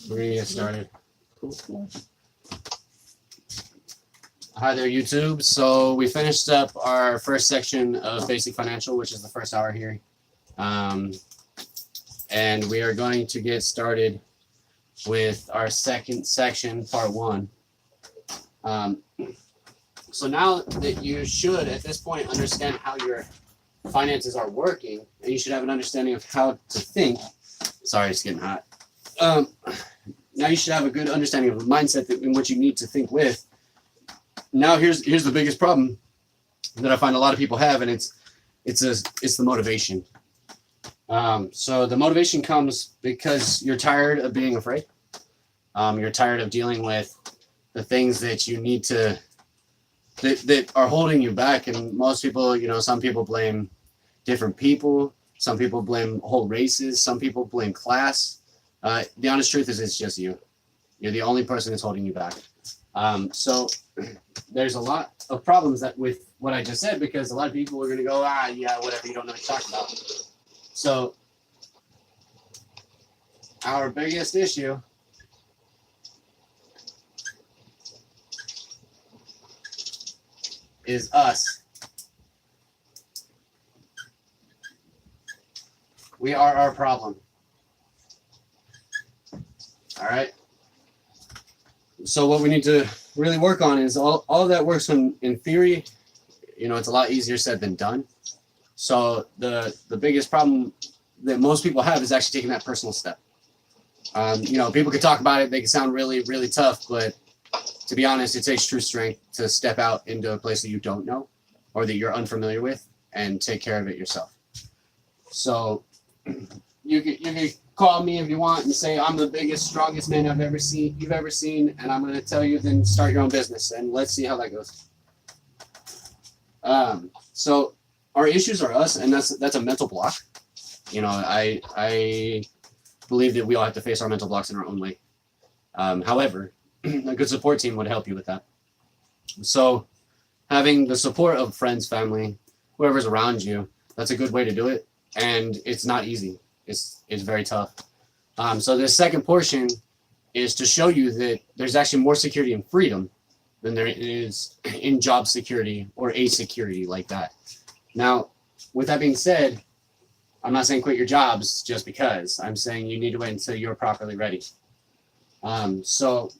We're gonna get started. Hi there, YouTube. So we finished up our first section of basic financial, which is the first hour here. And we are going to get started with our second section, part one. So now that you should, at this point, understand how your finances are working, and you should have an understanding of how to think. Sorry, it's getting hot. Now you should have a good understanding of the mindset in which you need to think with. Now here's the biggest problem that I find a lot of people have, and it's the motivation. So the motivation comes because you're tired of being afraid. You're tired of dealing with the things that you need to that are holding you back. And most people, some people blame different people. Some people blame whole races. Some people blame class. The honest truth is it's just you. You're the only person that's holding you back. So there's a lot of problems that with what I just said, because a lot of people are going to go, yeah, whatever, you don't know what you're talking about. So our biggest issue is us. We are our problem. All right. So what we need to really work on is all of that works in theory. It's a lot easier said than done. So the biggest problem that most people have is actually taking that personal step. People can talk about it. They can sound really, really tough, but to be honest, it takes true strength to step out into a place that you don't know or that you're unfamiliar with and take care of it yourself. So you can call me if you want and say I'm the biggest, strongest man you've ever seen, and I'm going to tell you then start your own business, and let's see how that goes. So our issues are us, and that's a mental block. I believe that we all have to face our mental blocks in our own way. However, a good support team would help you with that. So having the support of friends, family, whoever's around you, that's a good way to do it. And it's not easy. It's very tough. So this second portion is to show you that there's actually more security and freedom than there is in job security or a security like that. Now, with that being said, I'm not saying quit your jobs just because. I'm saying you need to wait until you're properly ready. So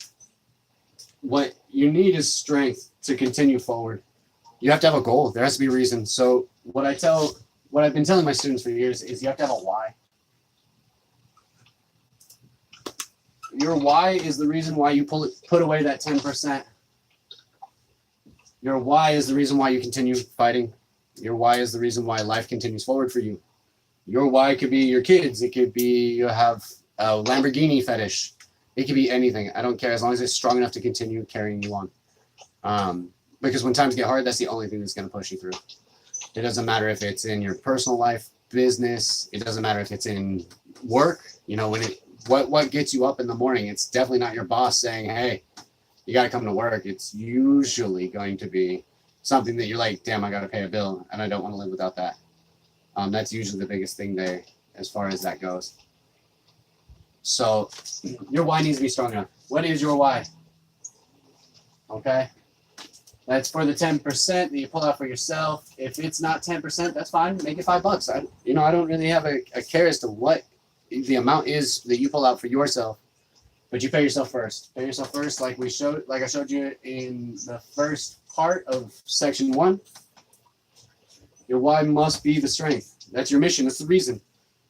what you need is strength to continue forward. You have to have a goal. There has to be a reason. So what I've been telling my students for years is you have to have a why. Your why is the reason why you put away that 10%. Your why is the reason why you continue fighting. Your why is the reason why life continues forward for you. Your why could be your kids. It could be you have a Lamborghini fetish. It could be anything. I don't care, as long as it's strong enough to continue carrying you on. Because when times get hard, that's the only thing that's going to push you through. It doesn't matter if it's in your personal life, business. It doesn't matter if it's in work. What gets you up in the morning? It's definitely not your boss saying, "Hey, you got to come to work." It's usually going to be something that you're like, "Damn, I got to pay a bill, and I don't want to live without that." That's usually the biggest thing there, as far as that goes. So your why needs to be strong enough. What is your why? Okay. That's for the 10% that you pull out for yourself. If it's not 10%, that's fine. Make it $5. I don't really have a care as to what the amount is that you pull out for yourself, but you pay yourself first. Pay yourself first, like I showed you in the first part of section 1. Your why must be the strength. That's your mission. That's the reason.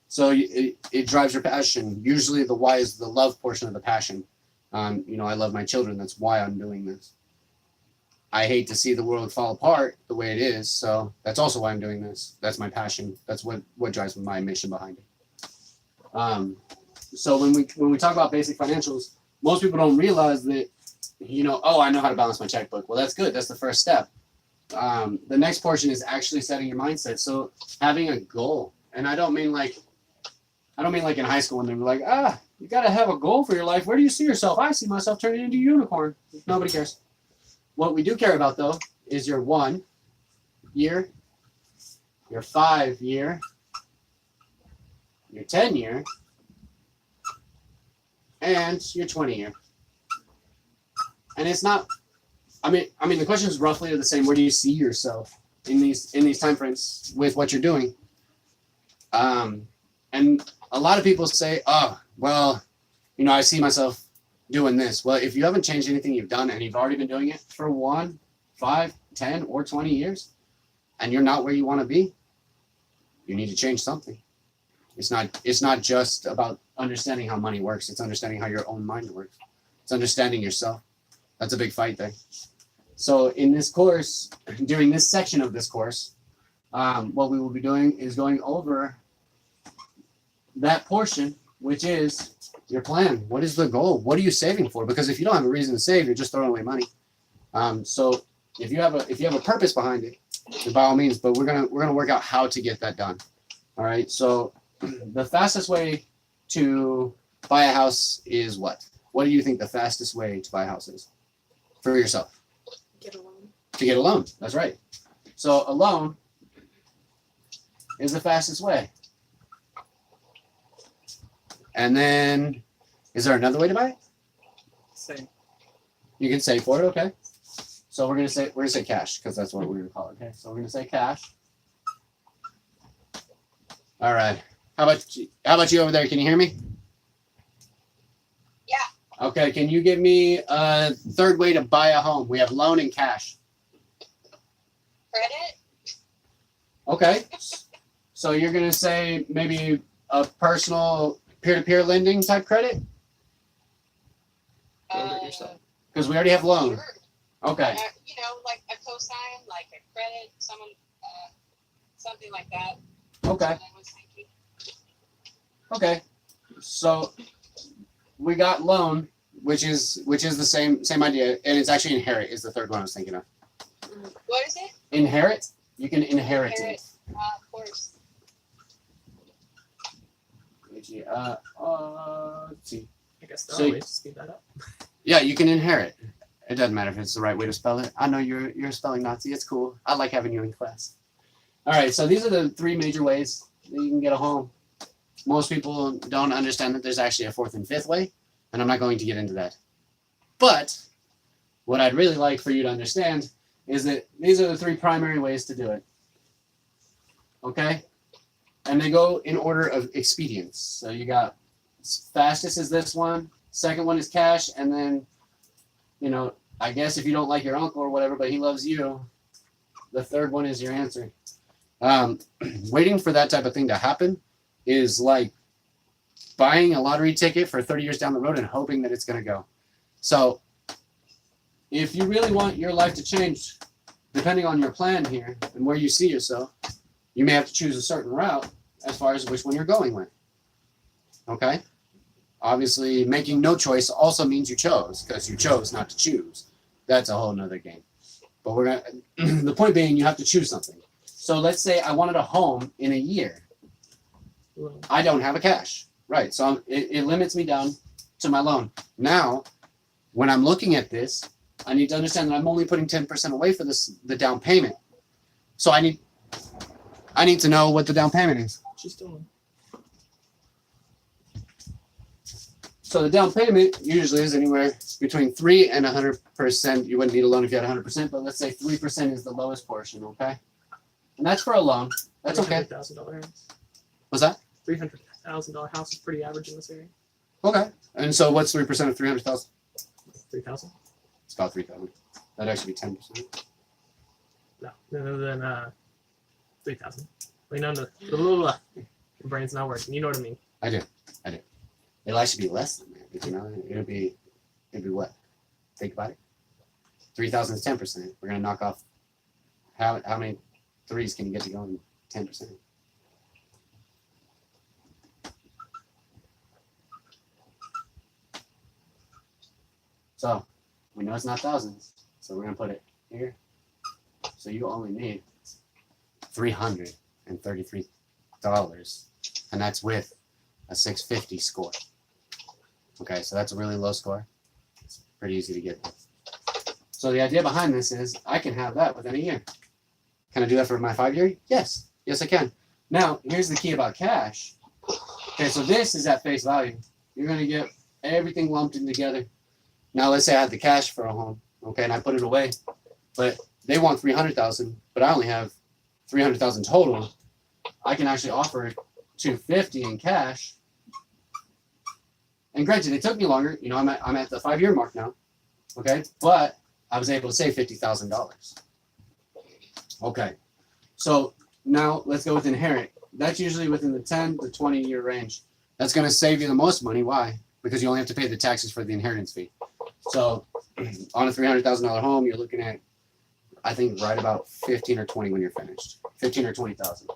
So it drives your passion. Usually the why is the love portion of the passion. I love my children. That's why I'm doing this. I hate to see the world fall apart the way it is. So that's also why I'm doing this. That's my passion. That's what drives my mission behind it. So when we talk about basic financials, most people don't realize that, I know how to balance my checkbook. Well, that's good. That's the first step. The next portion is actually setting your mindset. So having a goal. And I don't mean like in high school when they were like, you got to have a goal for your life. Where do you see yourself? I see myself turning into a unicorn. Nobody cares. What we do care about, though, is your 1 year, your 5 year, your 10 year, and your 20-year. And it's not. I mean, the questions roughly are the same. Where do you see yourself in these time frames with what you're doing? And a lot of people say, "Oh, well, I see myself doing this." Well, if you haven't changed anything you've done and you've already been doing it for 1, 5, 10, or 20 years, and you're not where you want to be, you need to change something. It's not just about understanding how money works. It's understanding how your own mind works. It's understanding yourself. That's a big fight there. So in this course, during this section of this course, what we will be doing is going over that portion, which is your plan. What is the goal? What are you saving for? Because if you don't have a reason to save, you're just throwing away money. So if you have a purpose behind it, then by all means. But we're gonna work out how to get that done. All right. So the fastest way to buy a house is what? What do you think the fastest way to buy a house is for yourself? Get a loan. To get a loan. That's right. So a loan is the fastest way. And then, is there another way to buy it? Same. You can save for it. Okay. So we're gonna say cash because that's what we're gonna call it. Okay. So we're gonna say cash. All right. How about you over there? Can you hear me? Yeah. Okay. Can you give me a third way to buy a home? We have loan and cash. Credit? Okay. So you're gonna say maybe a personal peer-to-peer lending type credit? Build it yourself. Because we already have loan. Sure. Okay. Like a cosign, like a credit, something like that. Okay. That's what I was thinking. Okay. So we got loan, which is the same idea, and it's actually inherit is the third one I was thinking of. What is it? Inherit. You can inherit it. Inherit. Of course. Let's see. I guess there So- are ways to speed that up. Yeah, you can inherit. It doesn't matter if it's the right way to spell it. I know you're a spelling Nazi. It's cool. I like having you in class. All right, so these are the three major ways that you can get a home. Most people don't understand that there's actually a fourth and fifth way, and I'm not going to get into that. But what I'd really like for you to understand is that these are the three primary ways to do it. Okay? And they go in order of expedience. So you got fastest is this one, second one is cash, and then, I guess if you don't like your uncle or whatever, but he loves you, the third one is your answer. Waiting for that type of thing to happen is like buying a lottery ticket for 30 years down the road and hoping that it's going to go. So if you really want your life to change, depending on your plan here and where you see yourself, you may have to choose a certain route as far as which one you're going with. Okay? Obviously, making no choice also means you chose because you chose not to choose. That's a whole nother game. But the point being, you have to choose something. So let's say I wanted a home in a year. Loan. I don't have a cash. Right. So it limits me down to my loan. Now, when I'm looking at this, I need to understand that I'm only putting 10% away for the down payment. So I need to know what the down payment is. She's still. So the down payment usually is anywhere between 3 and 100%. You wouldn't need a loan if you had 100%, but let's say 3% is the lowest portion, okay? And that's for a loan. That's okay. $300,000 house. What's that? $300,000 house is pretty average in this area. Okay. And so what's 3% of 300,000? 3,000. It's about 3,000. That'd actually be 10%. No, then 3,000. Wait, no. Your brain's not working. You know what I mean? I do. It'll actually be less than that, but it'll be what? Think about it. 3,000 is 10%. We're gonna knock off how many threes can you get to go in 10%? So we know it's not thousands, so we're gonna put it here. So you only need $333, and that's with a 650 score. Okay, so that's a really low score. It's pretty easy to get. So the idea behind this is I can have that within a year. Can I do that for my 5-year? Yes. Yes, I can. Now, here's the key about cash. Okay, so this is at face value. You're going to get everything lumped in together. Now let's say I had the cash for a home, okay, and I put it away, but they want 300,000, but I only have 300,000 total. I can actually offer 250 in cash. And granted, it took me longer. You know, I'm at the 5-year mark now, okay, but I was able to save $50,000. Okay, so now let's go with inherit. That's usually within the 10 to 20 year range. That's going to save you the most money. Why? Because you only have to pay the taxes for the inheritance fee. So on a $300,000 home, you're looking at, I think, right about 15 or 20 when you're finished. 15 or 20,000.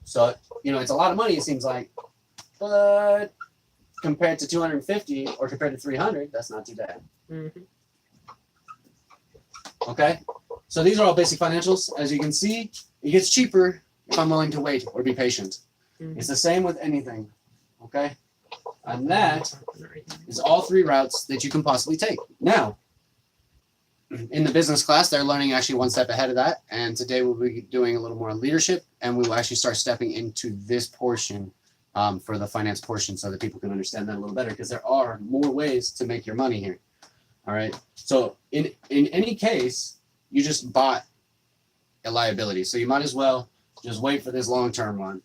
So, you know, it's a lot of money, it seems like, but compared to 250 or compared to 300, that's not too bad. Mm-hmm. Okay, so these are all basic financials. As you can see, it gets cheaper if I'm willing to wait or be patient. Mm-hmm. It's the same with anything. Okay, and that is all 3 routes that you can possibly take. Now, in the business class, they're learning actually one step ahead of that. And today we'll be doing a little more leadership, and we will actually start stepping into this portion for the finance portion so that people can understand that a little better, because there are more ways to make your money here. All right. So in any case, you just bought a liability. So you might as well just wait for this long-term one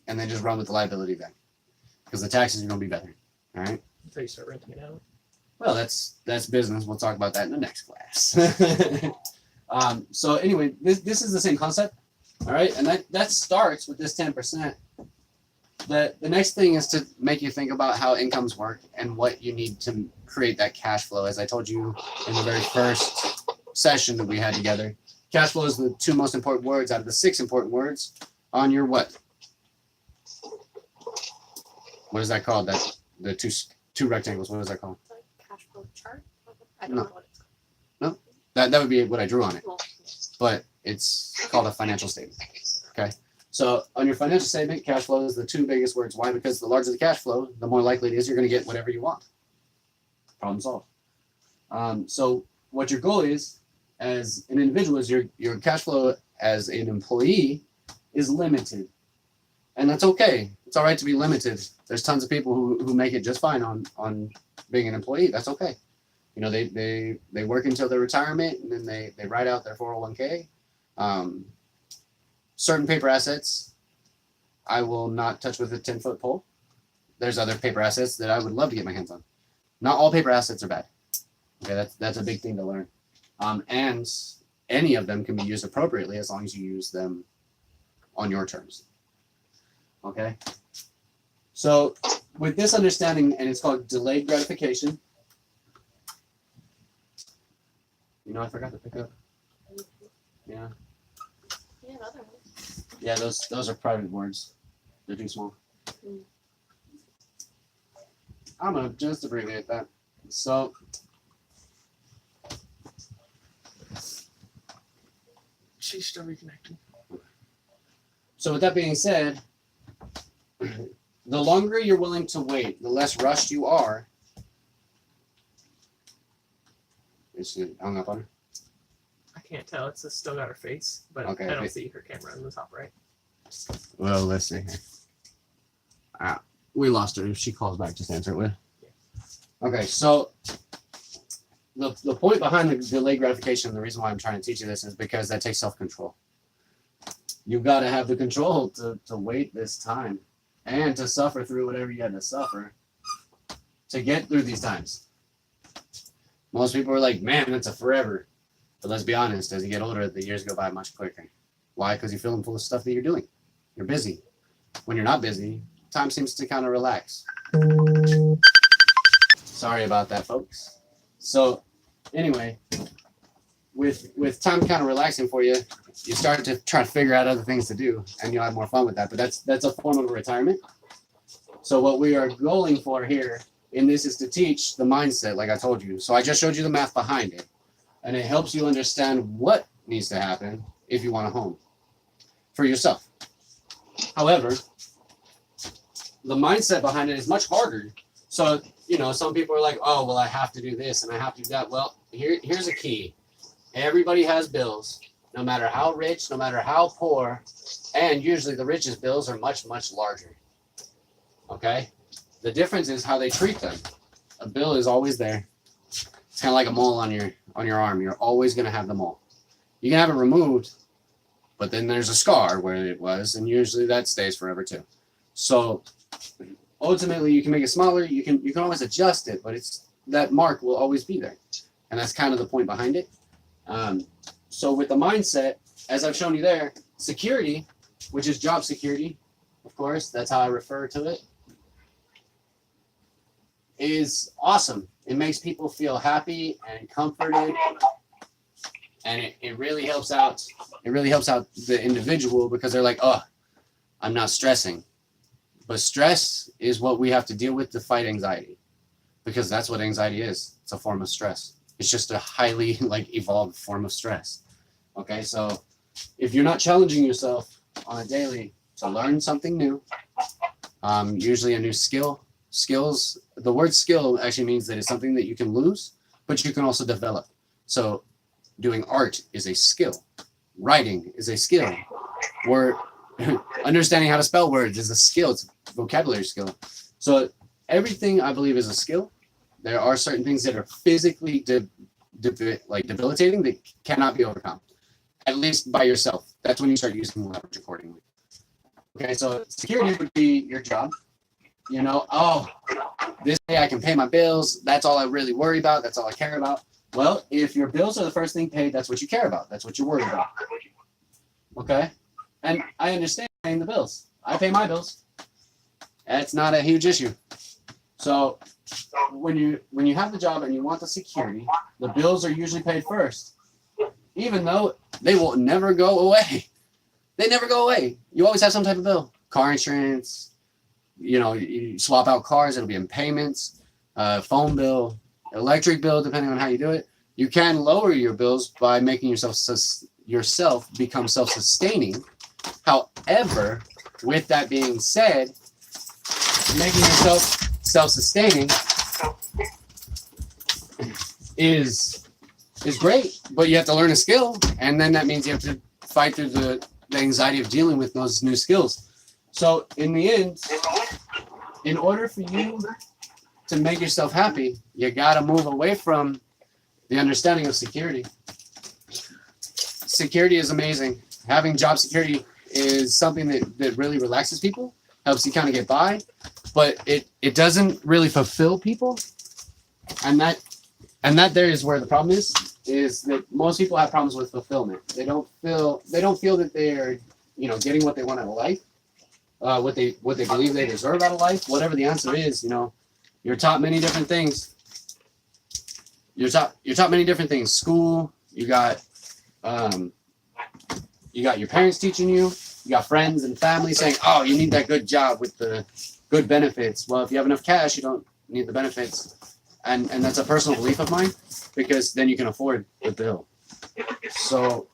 and then just run with the liability then, because the taxes are going to be better. All right. Until you start renting it out. Well, that's business. We'll talk about that in the next class. So anyway, this is the same concept. All right. And that starts with this 10%. The next thing is to make you think about how incomes work and what you need to create that cash flow. As I told you in the very first session that we had together, cash flow is the 2 most important words out of the 6 important words on your what? What is that called? That the two rectangles. What is that called? Cash flow chart? I don't No. know what it's called. That would be what I drew on it, but it's called a financial statement. Okay. So on your financial statement, cash flow is the 2 biggest words. Why? Because the larger the cash flow, the more likely it is you're going to get whatever you want. Problem solved. So what your goal is as an individual is your cash flow as an employee is limited. And that's okay. It's all right to be limited. There's tons of people who make it just fine on being an employee. That's okay. You know, they work until their retirement, and then they write out their 401k. Certain paper assets I will not touch with a 10-foot pole. There's other paper assets that I would love to get my hands on. Not all paper assets are bad. Okay, that's a big thing to learn. And any of them can be used appropriately as long as you use them on your terms. Okay. So with this understanding, and it's called delayed gratification. You know, I forgot to pick up. Yeah. Yeah, another one. Yeah, those are private words. They're too small. Mm. I'm gonna just abbreviate that. So She's still reconnecting. So with that being said, the longer you're willing to wait, the less rushed you are. Is she hung up on her? I can't tell. It's just still got her face, but Okay, I don't okay. see her camera in the top right. Well, let's see here. We lost her. If she calls back, just answer it with. Okay, so the point behind the delayed gratification, the reason why I'm trying to teach you this is because that takes self-control. You've got to have the control to wait this time and to suffer through whatever you had to suffer to get through these times. Most people are like, man, that's a forever. But let's be honest, as you get older, the years go by much quicker. Why? Because you're feeling full of stuff that you're doing. You're busy. When you're not busy, time seems to kind of relax. Sorry about that, folks. So anyway, with time kind of relaxing for you, you start to try to figure out other things to do, and you'll have more fun with that. But that's a form of retirement. So what we are going for here in this is to teach the mindset, like I told you. So I just showed you the math behind it, and it helps you understand what needs to happen if you want a home for yourself. However, the mindset behind it is much harder. So, you know, some people are like, oh, well, I have to do this and I have to do that. Well, here's a key. Everybody has bills, no matter how rich, no matter how poor, and usually the richest bills are much, much larger. Okay? The difference is how they treat them. a bill is always there. It's kind of like a mole on your arm. You're always going to have the mole. You can have it removed, but then there's a scar where it was, and usually that stays forever too. So ultimately, you can make it smaller. You can always adjust it, but that mark will always be there, and that's kind of the point behind it. So with the mindset, as I've shown you there, security, which is job security, of course, that's how I refer to it, is awesome. It makes people feel happy and comforted, and it really helps out. It really helps out the individual because they're like, oh, I'm not stressing. But stress is what we have to deal with to fight anxiety, because that's what anxiety is. It's a form of stress. It's just a highly evolved form of stress. Okay, so if you're not challenging yourself on a daily to learn something new, usually a new skills, the word skill actually means that it's something that you can lose, but you can also develop. So doing art is a skill. Writing is a skill. Understanding how to spell words is a skill. It's a vocabulary skill. So everything, I believe, is a skill. There are certain things that are physically debilitating that cannot be overcome, at least by yourself. That's when you start using leverage accordingly. Okay, so security would be your job. This day I can pay my bills. That's all I really worry about. That's all I care about. Well, if your bills are the first thing paid, that's what you care about. That's what you're worried about. Okay? And I understand paying the bills. I pay my bills. That's not a huge issue. So when you have the job and you want the security, the bills are usually paid first, even though they will never go away. They never go away. You always have some type of bill. Car insurance, you swap out cars, it'll be in payments, phone bill, electric bill, depending on how you do it. You can lower your bills by making yourself become self-sustaining. However, with that being said, making yourself self-sustaining is great, but you have to learn a skill, and then that means you have to fight through the anxiety of dealing with those new skills. So in the end, in order for you to make yourself happy, you gotta move away from the understanding of security. Security is amazing. Having job security is something that really relaxes people, helps you kind of get by, but it doesn't really fulfill people. And that there is where the problem is that most people have problems with fulfillment. They don't feel that they're getting what they want out of life, what they believe they deserve out of life. Whatever the answer is, you're taught many different things. You're taught many different things. School, you got your parents teaching you. You got friends and family saying, "Oh, you need that good job with the good benefits." Well, if you have enough cash, you don't need the benefits, and that's a personal belief of mine, because then you can afford the bill. So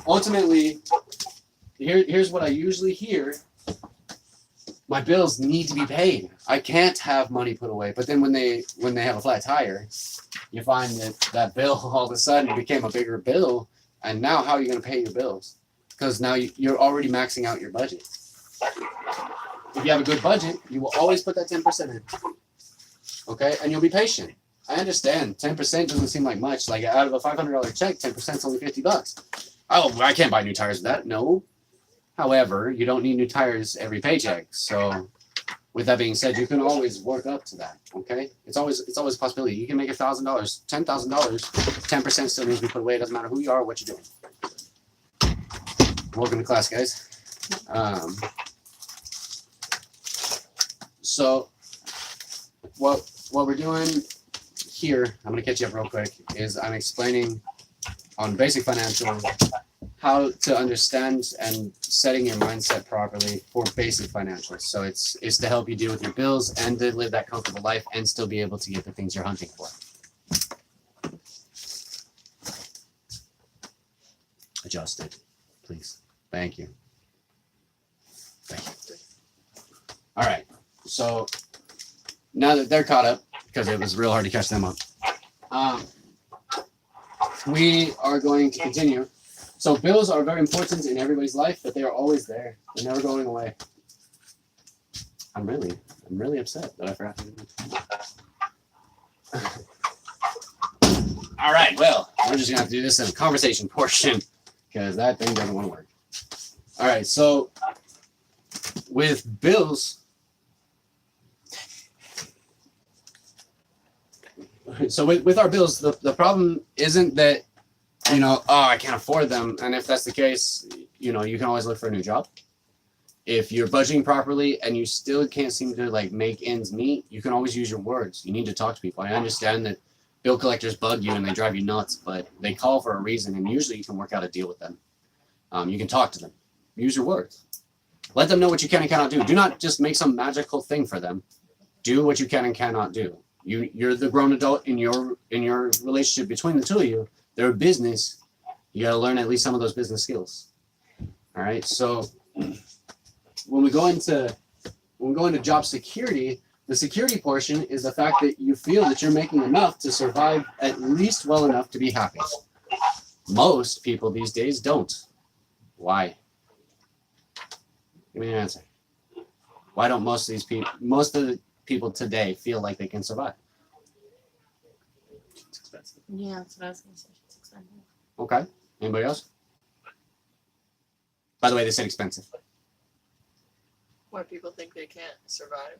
ultimately, here's what I usually hear. My bills need to be paid. I can't have money put away. But then when they have a flat tire, you find that bill all of a sudden became a bigger bill. And now how are you going to pay your bills? Because now you're already maxing out your budget. If you have a good budget, you will always put that 10% in. Okay? And you'll be patient. I understand. 10% doesn't seem like much. Like out of a $500 check, 10% is only $50. Oh, I can't buy new tires with that. No. However, you don't need new tires every paycheck. So with that being said, you can always work up to that. Okay? It's always a possibility. You can make $1,000, $10,000, 10% still needs to be put away. It doesn't matter who you are or what you're doing. Welcome to class, guys. So what we're doing here, I'm gonna catch you up real quick, is I'm explaining on basic financial how to understand and setting your mindset properly for basic financials. So it's to help you deal with your bills and to live that comfortable life and still be able to get the things you're hunting for. Adjust it, please. Thank you. Thank you. All right. So now that they're caught up, because it was real hard to catch them up, we are going to continue. So bills are very important in everybody's life, but they are always there. They're never going away. I'm really upset that I forgot to do that. All right, well, we're just gonna have to do this in a conversation portion because that thing doesn't want to work. All right, so with bills, with our bills, the problem isn't that, I can't afford them. And if that's the case, you can always look for a new job. If you're budgeting properly and you still can't seem to like make ends meet, you can always use your words. You need to talk to people. I understand that bill collectors bug you and they drive you nuts, but they call for a reason, and usually you can work out a deal with them. You can talk to them. Use your words. Let them know what you can and cannot do. Do not just make some magical thing for them. Do what you can and cannot do. You're the grown adult in your relationship between the two of you. They're a business. You got to learn at least some of those business skills. All right. So when we go into job security, the security portion is the fact that you feel that you're making enough to survive at least well enough to be happy. Most people these days don't. Why? Give me an answer. Why don't most of the people today feel like they can survive? It's expensive. Yeah, that's what I was gonna say. It's expensive. Okay. Anybody else? By the way, they said expensive. Why people think they can't survive.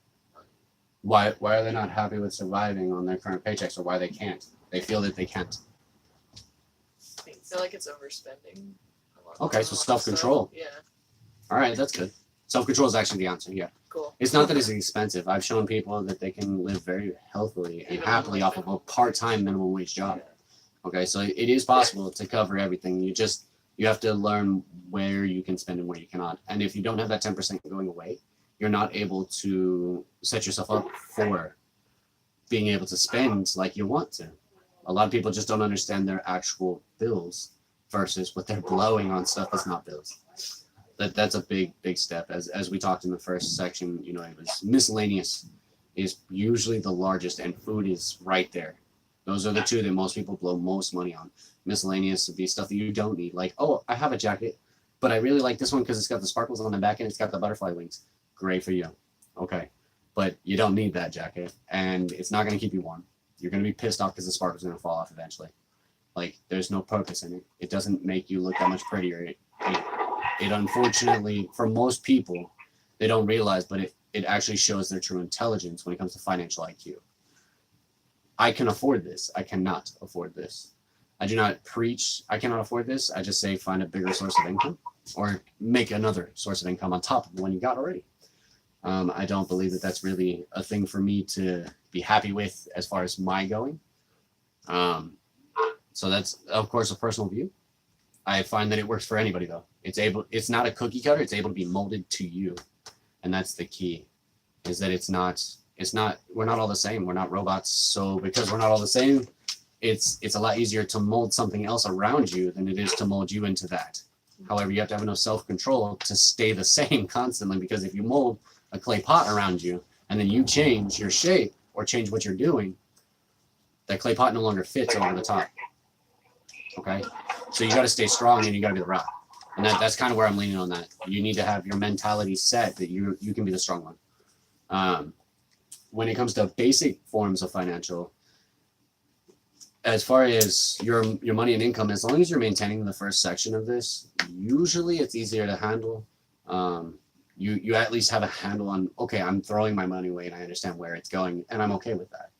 Why are they not happy with surviving on their current paychecks, or why they can't? They feel that they can't. I feel like it's overspending. Okay, so self-control. Yeah, All right, that's good. Self-control is actually the answer. Yeah. cool. It's not that it's expensive. I've shown people that they can live very healthily and happily off of a part-time minimum wage job. Okay, so it is possible to cover everything. You have to learn where you can spend and where you cannot. And if you don't have that 10% going away, you're not able to set yourself up for being able to spend like you want to. A lot of people just don't understand their actual bills versus what they're blowing on stuff that's not bills. That's a big step. As we talked in the first section, it was miscellaneous is usually the largest, and food is right there. Those are the two that most people blow most money on. Miscellaneous would be stuff that you don't need, like, oh, I have a jacket, but I really like this one because it's got the sparkles on the back and it's got the butterfly wings. Great for you. Okay, but you don't need that jacket, and it's not going to keep you warm. You're going to be pissed off because the sparkles are going to fall off eventually. Like, there's no purpose in it. It doesn't make you look that much prettier. It unfortunately, for most people, they don't realize, but it actually shows their true intelligence when it comes to financial IQ. I can afford this. I cannot afford this. I do not preach I cannot afford this. I just say find a bigger source of income or make another source of income on top of the one you got already. I don't believe that that's really a thing for me to be happy with as far as my going. So that's, of course, a personal view. I find that it works for anybody, though. It's not a cookie cutter. It's able to be molded to you. And that's the key, is that we're not all the same. We're not robots. So because we're not all the same, it's a lot easier to mold something else around you than it is to mold you into that. However, you have to have enough self-control to stay the same constantly, because if you mold a clay pot around you and then you change your shape or change what you're doing, that clay pot no longer fits over the top. Okay? So you got to stay strong and you got to be the rock. And that's kind of where I'm leaning on that. You need to have your mentality set that you can be the strong one. When it comes to basic forms of financial, as far as your money and income, as long as you're maintaining the first section of this, usually it's easier to handle. You at least have a handle on, okay, I'm throwing my money away and I understand where it's going, and I'm okay with that.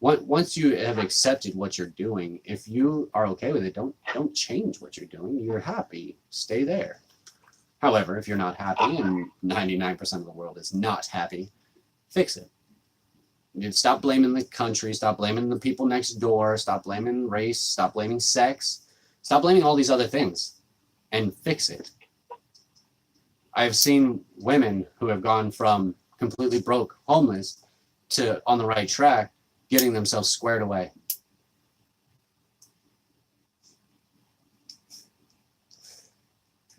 Once you have accepted what you're doing, if you are okay with it, don't change what you're doing. You're happy, stay there. However, if you're not happy, and 99% of the world is not happy, fix it. Stop blaming the country, stop blaming the people next door, stop blaming race, stop blaming sex, stop blaming all these other things, and fix it. I've seen women who have gone from completely broke, homeless, to on the right track, getting themselves squared away.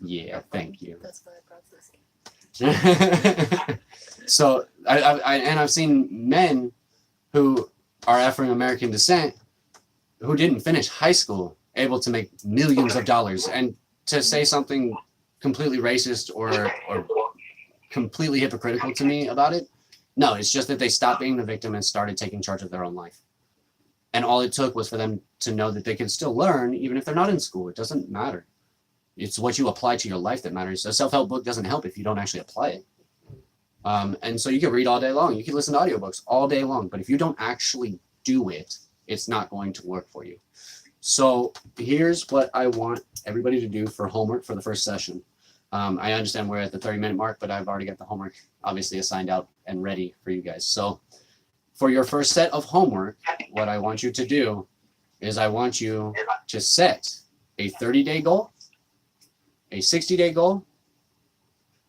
Yeah, thank you. That's why I brought this. So I've seen men who are African American descent who didn't finish high school able to make millions of dollars, and to say something completely racist or completely hypocritical to me about it. No, it's just that they stopped being the victim and started taking charge of their own life. And all it took was for them to know that they can still learn even if they're not in school. It doesn't matter. It's what you apply to your life that matters. A self-help book doesn't help if you don't actually apply it. And so you can read all day long. You can listen to audiobooks all day long. But if you don't actually do it, it's not going to work for you. So here's what I want everybody to do for homework for the first session. I understand we're at the 30-minute mark, but I've already got the homework obviously assigned out and ready for you guys. So for your first set of homework, what I want you to do is I want you to set a 30-day goal, a 60-day goal,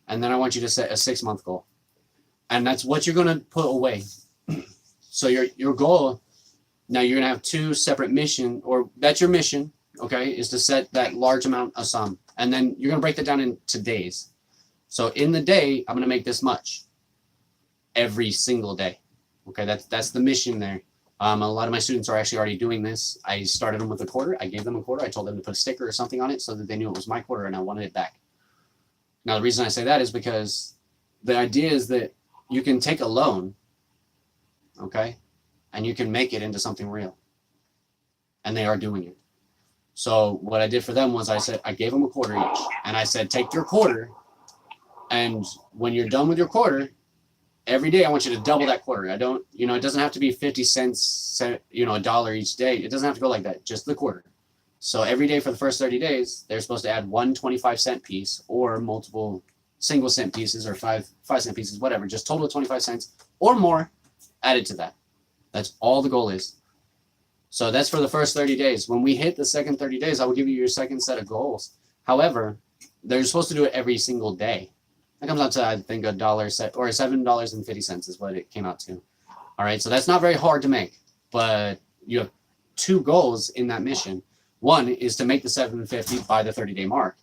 and then I want you to set a 6-month goal. And that's what you're going to put away. So your goal, now you're going to have 2 separate mission, or that's your mission, okay, is to set that large amount of sum. And then you're going to break that down into days. So in the day, I'm going to make this much every single day. Okay, that's the mission there. A lot of my students are actually already doing this. I started them with a quarter. I gave them a quarter. I told them to put a sticker or something on it so that they knew it was my quarter and I wanted it back. Now, the reason I say that is because the idea is that you can take a loan, okay, and you can make it into something real. And they are doing it. So what I did for them was I gave them a quarter each. And I said, take your quarter. And when you're done with your quarter, every day I want you to double that quarter. I don't, it doesn't have to be 50 cents, $1 each day. It doesn't have to go like that, just the quarter. So every day for the first 30 days, they're supposed to add 1 25-cent piece or multiple single cent pieces or 5-cent pieces, whatever, just total of 25 cents or more added to that. That's all the goal is. So that's for the first 30 days. When we hit the second 30 days, I will give you your second set of goals. However, they're supposed to do it every single day. That comes out to, I think, $1 set or $7.50 is what it came out to. All right, so that's not very hard to make, but you have 2 goals in that mission. 1 is to make the $7.50 by the 30-day mark.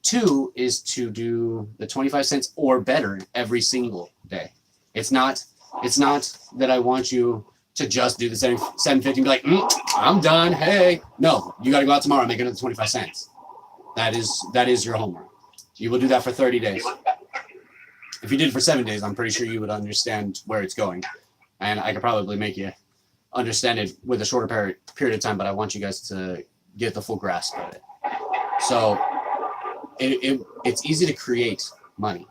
2 is to do the 25 cents or better every single day. It's not that I want you to just do the $7.50 and be like, I'm done. Hey, no, you got to go out tomorrow and make another 25 cents. That is your homework. You will do that for 30 days. If you did it for 7 days, I'm pretty sure you would understand where it's going. And I could probably make you understand it with a shorter period of time, but I want you guys to get the full grasp of it. So it's easy to create money.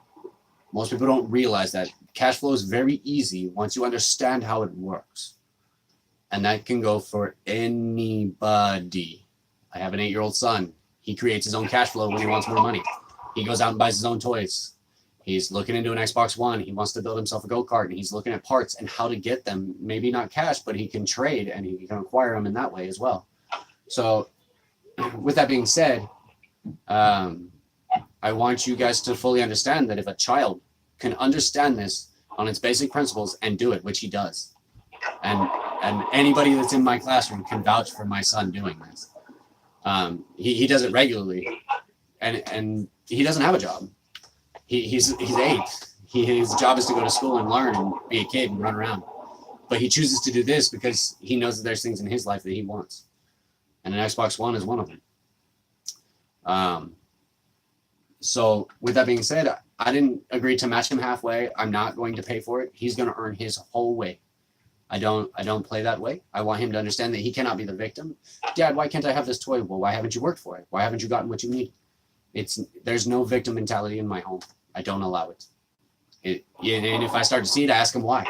Most people don't realize that. Cash flow is very easy once you understand how it works. And that can go for anybody. I have an 8-year-old son. He creates his own cash flow when he wants more money. He goes out and buys his own toys. He's looking into an Xbox One. He wants to build himself a go-kart, and he's looking at parts and how to get them. Maybe not cash, but he can trade and he can acquire them in that way as well. So with that being said, I want you guys to fully understand that if a child can understand this on its basic principles and do it, which he does, and anybody that's in my classroom can vouch for my son doing this. He does it regularly, and he doesn't have a job. He's 8. His job is to go to school and learn and be a kid and run around. But he chooses to do this because he knows that there's things in his life that he wants, and an Xbox One is one of them. So with that being said, I didn't agree to match him halfway. I'm not going to pay for it. He's going to earn his whole way. I don't play that way. I want him to understand that he cannot be the victim. Dad, why can't I have this toy? Well, why haven't you worked for it? Why haven't you gotten what you need? There's no victim mentality in my home. I don't allow it. And if I start to see it, I ask him why.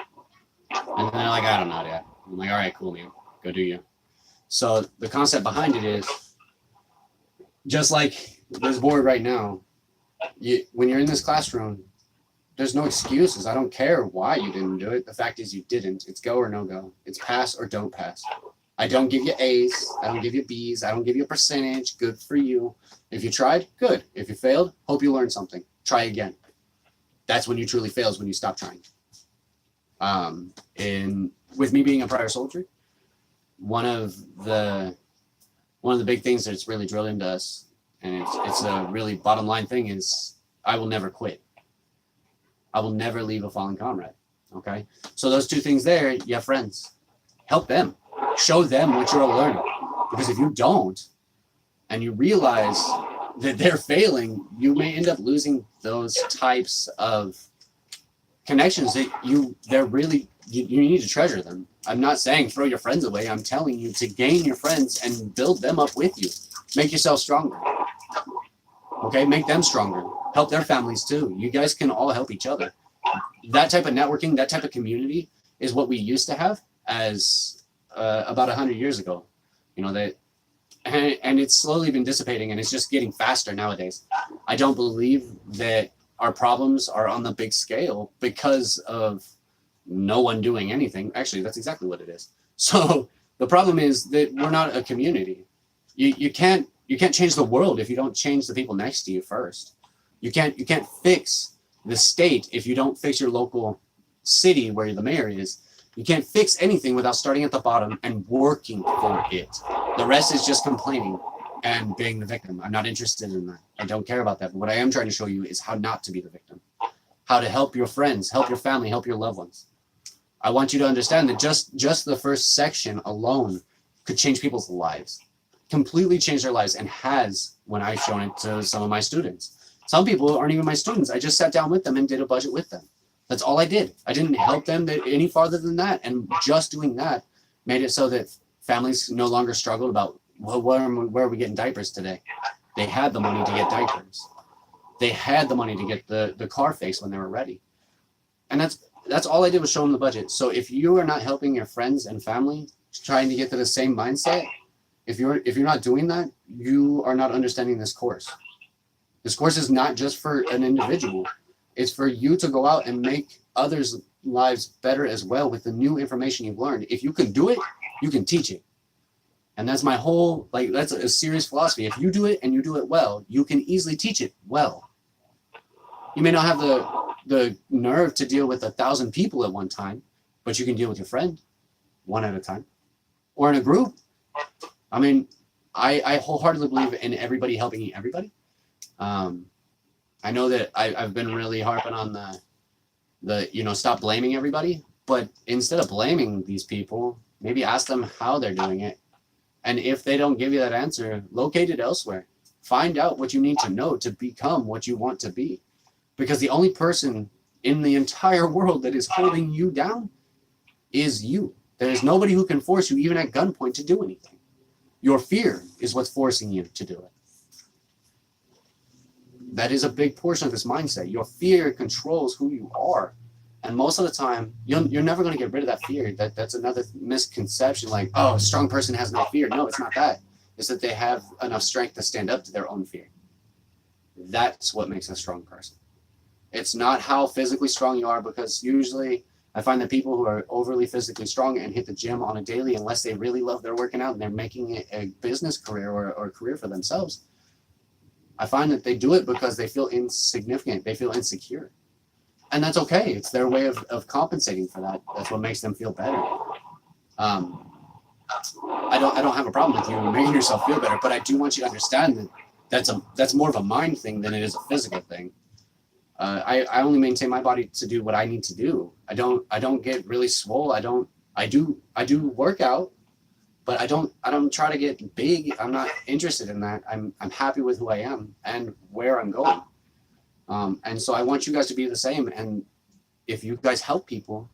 And then they're like, I don't know, Dad. I'm like, all right, cool, man. Go do you. So the concept behind it is, just like this board right now, when you're in this classroom, there's no excuses. I don't care why you didn't do it. The fact is you didn't. It's go or no go. It's pass or don't pass. I don't give you A's. I don't give you B's. I don't give you a percentage. Good for you. If you tried, good. If you failed, hope you learned something. Try again. That's when you truly fail, is when you stop trying. And with me being a prior soldier, one of the big things that's really drilled into us, and it's a really bottom line thing, is I will never quit. I will never leave a fallen comrade. Okay? So those 2 things there, you have friends. Help them. Show them what you're learning. Because if you don't, and you realize that they're failing, you may end up losing those types of connections that they're really you need to treasure them. I'm not saying throw your friends away. I'm telling you to gain your friends and build them up with you. Make yourself stronger. Okay, make them stronger. Help their families too. You guys can all help each other. That type of networking, that type of community is what we used to have as about 100 years ago. You know, that, and it's slowly been dissipating, and it's just getting faster nowadays. I don't believe that our problems are on the big scale because of no one doing anything. Actually, that's exactly what it is. So the problem is that we're not a community. You can't change the world if you don't change the people next to you first. You can't fix the state if you don't fix your local city where the mayor is. You can't fix anything without starting at the bottom and working for it. The rest is just complaining and being the victim. I'm not interested in that. I don't care about that. But what I am trying to show you is how not to be the victim, how to help your friends, help your family, help your loved ones. I want you to understand that just the first section alone could change people's lives, completely change their lives, and has when I've shown it to some of my students. Some people aren't even my students. I just sat down with them and did a budget with them. That's all I did. I didn't help them any farther than that. And just doing that made it so that families no longer struggled about, well, where are we getting diapers today? They had the money to get diapers. They had the money to get the car fixed when they were ready. And that's all I did was show them the budget. So if you are not helping your friends and family trying to get to the same mindset, if you're not doing that, you are not understanding this course. This course is not just for an individual. It's for you to go out and make others' lives better as well with the new information you've learned. If you can do it, you can teach it. And that's my whole, that's a serious philosophy. If you do it and you do it well, you can easily teach it well. You may not have the nerve to deal with 1,000 people at one time, but you can deal with your friend one at a time or in a group. I mean, I wholeheartedly believe in everybody helping everybody. I know that I've been really harping on the stop blaming everybody, but instead of blaming these people, maybe ask them how they're doing it. And if they don't give you that answer, locate it elsewhere. Find out what you need to know to become what you want to be. Because the only person in the entire world that is holding you down is you. There is nobody who can force you, even at gunpoint, to do anything. Your fear is what's forcing you to do it. That is a big portion of this mindset. Your fear controls who you are. And most of the time, you're never going to get rid of that fear. That's another misconception, like, oh, a strong person has no fear. No, it's not that. It's that they have enough strength to stand up to their own fear. That's what makes a strong person. It's not how physically strong you are, because usually I find that people who are overly physically strong and hit the gym on a daily, unless they really love their working out and they're making it a business career or a career for themselves, I find that they do it because they feel insignificant. They feel insecure. And that's okay. It's their way of compensating for that. That's what makes them feel better. I don't have a problem with you making yourself feel better, but I do want you to understand that that's more of a mind thing than it is a physical thing. I only maintain my body to do what I need to do. I don't get really swole. I do work out, but I don't try to get big. I'm not interested in that. I'm happy with who I am and where I'm going. And so I want you guys to be the same. And if you guys help people,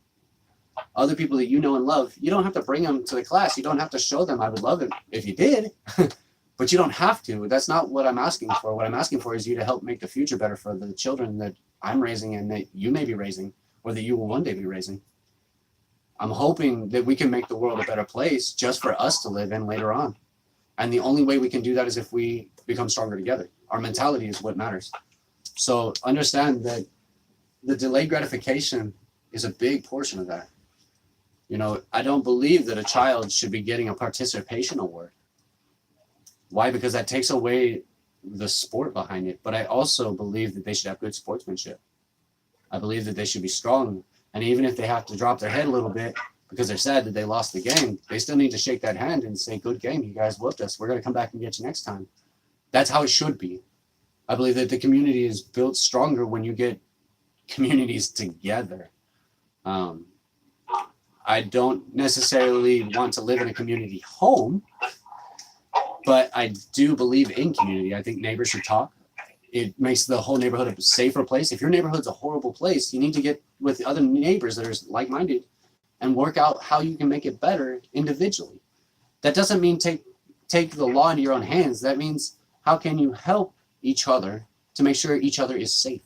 other people that you know and love, you don't have to bring them to the class. You don't have to show them. I would love it if you did, but you don't have to. That's not what I'm asking for. What I'm asking for is you to help make the future better for the children that I'm raising and that you may be raising, or that you will one day be raising. I'm hoping that we can make the world a better place just for us to live in later on. And the only way we can do that is if we become stronger together. Our mentality is what matters. So understand that the delayed gratification is a big portion of that. You know, I don't believe that a child should be getting a participation award. Why? Because that takes away the sport behind it. But I also believe that they should have good sportsmanship. I believe that they should be strong. And even if they have to drop their head a little bit because they're sad that they lost the game, they still need to shake that hand and say, good game, you guys whooped us. We're going to come back and get you next time. That's how it should be. I believe that the community is built stronger when you get communities together. I don't necessarily want to live in a community home, but I do believe in community. I think neighbors should talk. It makes the whole neighborhood a safer place. If your neighborhood's a horrible place, you need to get with other neighbors that are like-minded and work out how you can make it better individually. That doesn't mean take the law into your own hands. That means how can you help each other to make sure each other is safe?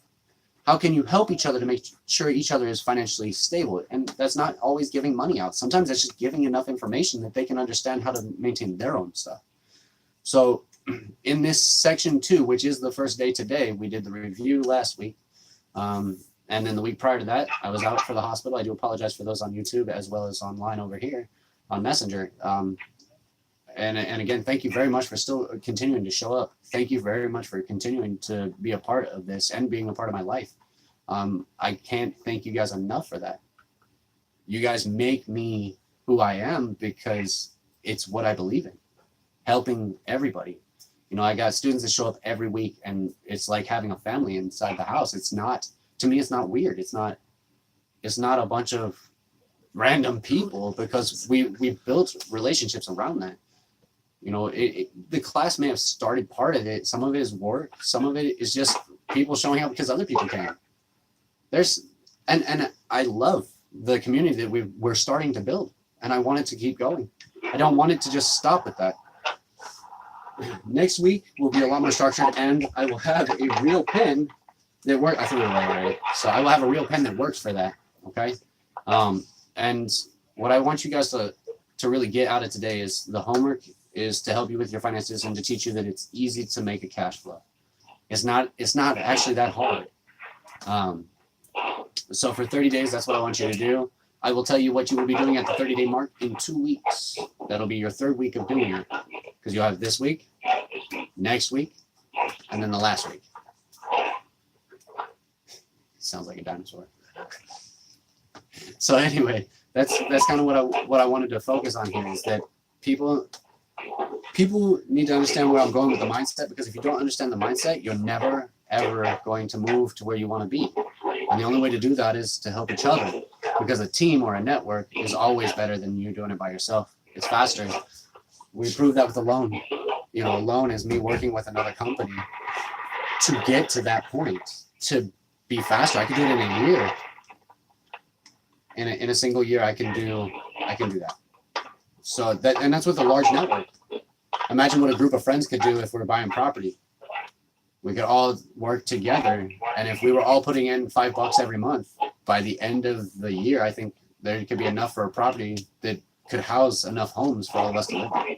How can you help each other to make sure each other is financially stable? And that's not always giving money out. Sometimes that's just giving enough information that they can understand how to maintain their own stuff. So in this section 2, which is the first day today, we did the review last week. And then the week prior to that, I was out for the hospital. I do apologize for those on YouTube as well as online over here on Messenger. And again, thank you very much for still continuing to show up. Thank you very much for continuing to be a part of this and being a part of my life. I can't thank you guys enough for that. You guys make me who I am because it's what I believe in, helping everybody. You know, I got students that show up every week and it's like having a family inside the house. It's not, to me, it's not weird. It's not a bunch of random people because we built relationships around that. You know, the class may have started part of it. Some of it is work. Some of it is just people showing up because other people can. And I love the community that we're starting to build, and I want it to keep going. I don't want it to just stop with that. Next week will be a lot more structured, and I will have a real pen that works. I think we're right already. So I will have a real pen that works for that. Okay. And what I want you guys to really get out of today is the homework is to help you with your finances and to teach you that it's easy to make a cash flow. It's not actually that hard. So for 30 days, that's what I want you to do. I will tell you what you will be doing at the 30-day mark in 2 weeks. That'll be your 3rd week of doing it because you'll have this week, next week, and then the last week. Sounds like a dinosaur. So anyway, that's kind of what I wanted to focus on here is that people need to understand where I'm going with the mindset, because if you don't understand the mindset, you're never ever going to move to where you want to be. And the only way to do that is to help each other, because a team or a network is always better than you doing it by yourself. It's faster. We proved that with a loan. You know, a loan is me working with another company to get to that point, to be faster. I could do it in a year. In a single year, I can do that. So that's with a large network. Imagine what a group of friends could do if we're buying property. We could all work together, and if we were all putting in $5 every month, by the end of the year, I think there could be enough for a property that could house enough homes for all of us to live in.